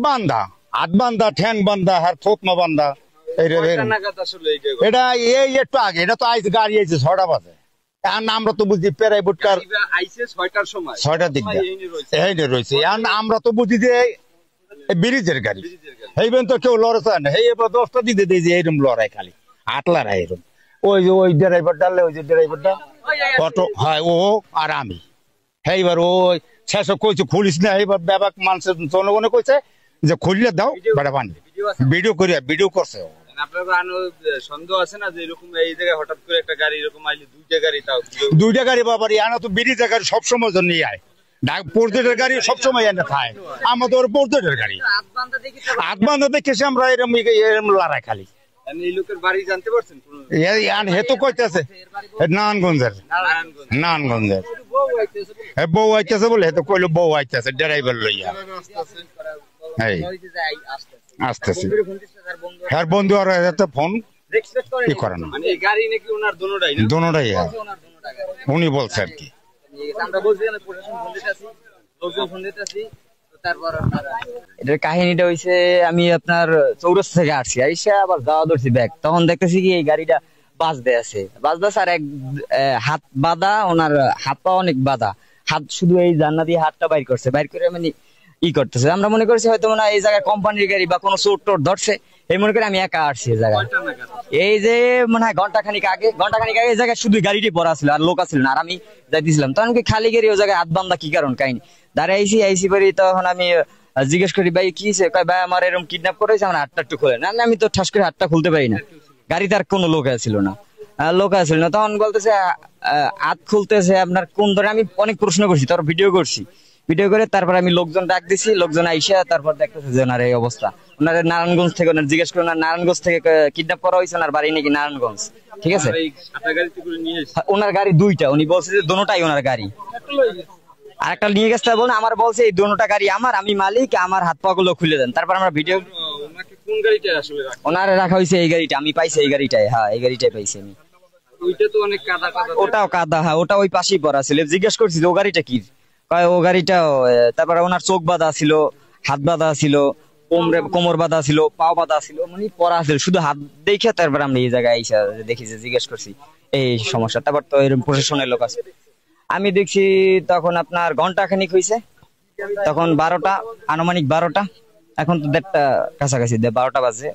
বান্ধা হাত বান্ধা ঠ্যাং বান্ধা আর থোতমা বান্ধা এটা এই একটু আগে এটা তো আইসে গাড়ি আইছে 6টা বাজে আমরা তো বুঝি পেরাই বুটকার 6টার দিক দিয়ে রয়েছে আমরা তো বুঝি যে ব্রিজের গাড়ি এইবেন তো কেউ লড়ে চায় না এই এবার 10টা দিতে দিয়ে যে এইরকম লড়াই খালি 8 লড়াই এরকম ওই যে ওই ড্রাইভার ডাললে ওই যে ড্রাইভারটা অটো হয় ও আর আমি এইবার ওই শেষ কইছে খুলিস না এইবার ব্যাপক মানুষের জনগণে কইছে যে খুললে দাও বেড়া পানি ভিডিও করছে সন্দেহ আছে না যে এরকম এই জায়গায় হঠাৎ করে একটা গাড়ি এরকম আইলে দুইটা গাড়ি বাবার আনা তো ব্রিজের গাড়ি সবসময় জন্য আয় পোর্টের গাড়ি সবসময় এনে খায় আমাদের পোর্টের গাড়ি হাত বান্ধা দেখেছি আমরা এরম লড়াই খালি এই লোকের বাড়ি জানতে পারছেন হেতু কইতেছে নারায়ণগঞ্জের বউ আইতেছে বলে হেতু কইলো বউ আইতেছে ড্রাইভার লইয়া আসতেছে হ্যার বন্ধু আর ফোন কি করে না দোনোটাই উনি বলছে আর কি এটার কাহিনীটা হইছে আমি আপনার চৌরাস্তা থেকে আসছি আইসা আবার যাওয়া ধরছি ব্যাগ তখন দেখতেছি কি এই গাড়িটা বাজতে আছে আর এক হাত বাঁধা ওনার হাত পা অনেক বাঁধা হাত শুধু এই জান্না দিয়ে হাতটা বাইর করছে বাইর করে মানে ই করতেছে আমরা মনে করছি হয়তো মনে হয় এই জায়গায় কোম্পানির গাড়ি বা কোনো চোর টোর ধরছে এই মনে করে আমি একা আসছি এই জায়গায় এই যে মনে হয় ঘন্টাখানিক আগে এই জায়গায় শুধু গাড়িটি পড়া ছিল আর লোক আছিল না আর আমি যাইতেছিলাম তখন কি খালি গাড়ি ওই জায়গায় হাত বান্ধা কি কারণ কাহিনী দাঁড়াই আইসি পারি তখন আমি জিজ্ঞেস করি ভাই কি ভাই আমার এরকম কিডন্যাপ করেছে আমার হাতটা একটু খুলে না আমি তো ঠাস করে হাতটা খুলতে পারি না গাড়িতে আর কোনো লোক ছিল না তখন বলতেছে হাত খুলতেছে আপনার কোন ধরে আমি অনেক প্রশ্ন করছি তার ভিডিও করে তারপর আমি লোকজন ডাক দিছি লোকজন আইসা তারপর দেখতেছে যে ওনার এই অবস্থা ওনার নারায়ণগঞ্জ থেকে ওনার জিজ্ঞেস করে নারায়ণগঞ্জ থেকে কিডন্যাপ করা হয়েছে ওনার বাড়ি নাকি নারায়ণগঞ্জ ঠিক আছে ওনার গাড়ি দুইটা উনি বলছে যে দোনোটাই ওনার গাড়ি আর একটা নিয়ে গেছে বলে আমার বলছে এই দোনোটা গাড়ি আমার আমি মালিক আমার হাত পা গুলো খুলে দেন তারপর আমরা ভিডিও ওনার রাখা হয়েছে এই গাড়িটা আমি পাইছি এই গাড়িটাই হ্যাঁ এই গাড়িটাই পাইছি আমি ওটাও কাদা হ্যাঁ ওটা ওই পাশেই পড়া ছিল জিজ্ঞেস করছি ও গাড়িটা কি ও গাড়িটা তারপরে ওনার চোখ বাঁধা ছিল হাত বাঁধা ছিল কোমর বাঁধা ছিল পাও বাঁধা ছিল মানে পড়া ছিল শুধু হাত দেখে তারপর আমরা এই জায়গায় আইসা দেখি যে জিজ্ঞেস করছি এই সমস্যা তারপর তো এরকম প্রশাসনের লোক আছে আমি দেখছি তখন আপনার ঘন্টাখানিক হয়েছে তখন 12টা আনুমানিক 12টা এখন তো 1:30 কাছাকাছি 12টা বাজে